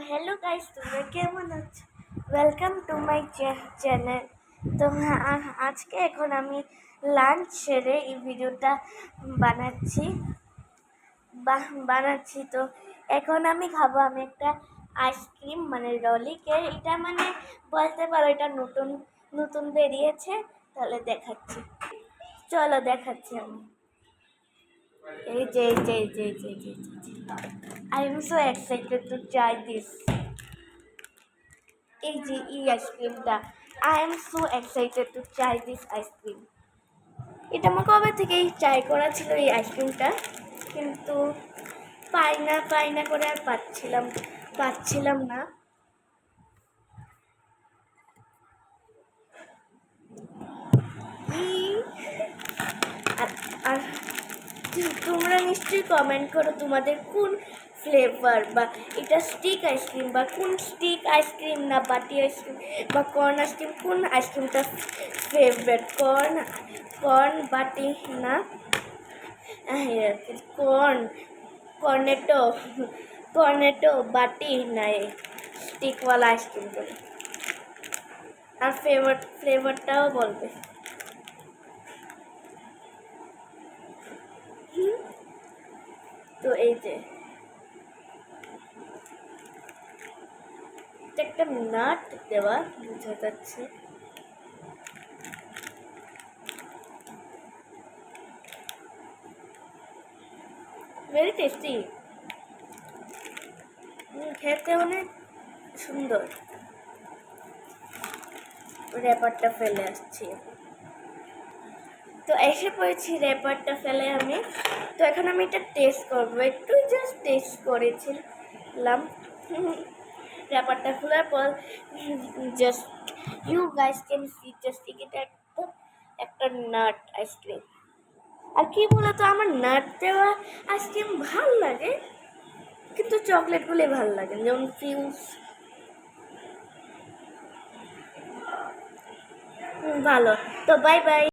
Hello guys, তোমরা কেমন আছো? Welcome to my channel. তো আজকে এখন আমি লাঞ্চ সেরে এই ভিডিওটা বানাচ্ছি বানাচ্ছি তো এখন আমি খাবো আমি একটা আইসক্রিম, মানে রলিকের। এটা মানে বলতে পারো এটা নতুন নতুন বেরিয়েছে। তাহলে দেখাচ্ছি, চলো দেখাচ্ছি আমি। এই যে এই যে এই যে এই যে এই যে I am so excited to try this. এই যে এই আইসক্রিমটা, I am so excited to try this ice cream. এটা আমার কবে থেকেই ট্রাই করা ছিল এই আইসক্রিমটা, কিন্তু পাই না করে আর পাচ্ছিলাম না। আর আর তোমরা নিশ্চয়ই কমেন্ট করো তোমাদের কোন ফ্লেভার, বা এটা স্টিক আইসক্রিম, বা কোন স্টিক আইসক্রিম না বাটি আইসক্রিম বা কর্ন আইসক্রিম, কোন আইসক্রিমটা ফেভারিট? কর্ন বাটি না কর্ন কর্নেটো কর্নেটো বাটি না স্টিকওয়ালা আইসক্রিম করে। আর ফ্লেভারটাও বলবে। তো এই যে একটা নাট দেওয়া বোঝা যাচ্ছে। ভেরি টেস্টি, খেতে অনেক সুন্দর। র্যাপারটা ফেলে আসছি, তো এসে পড়েছি র্যাপারটা ফেলে আমি। তো এখন আমি এটা টেস্ট করবো, একটু জাস্ট টেস্ট করেছিলাম। র্যাপারটা খোলার পর just you guys can see, just এটা একটা নাট আইসক্রিম। আর কি বলতো, আমার নাট দেওয়া আইসক্রিম ভাল লাগে, কিন্তু চকলেটগুলি ভাল লাগে, যেমন ফিউজ। ভালো। তো বাই বাই।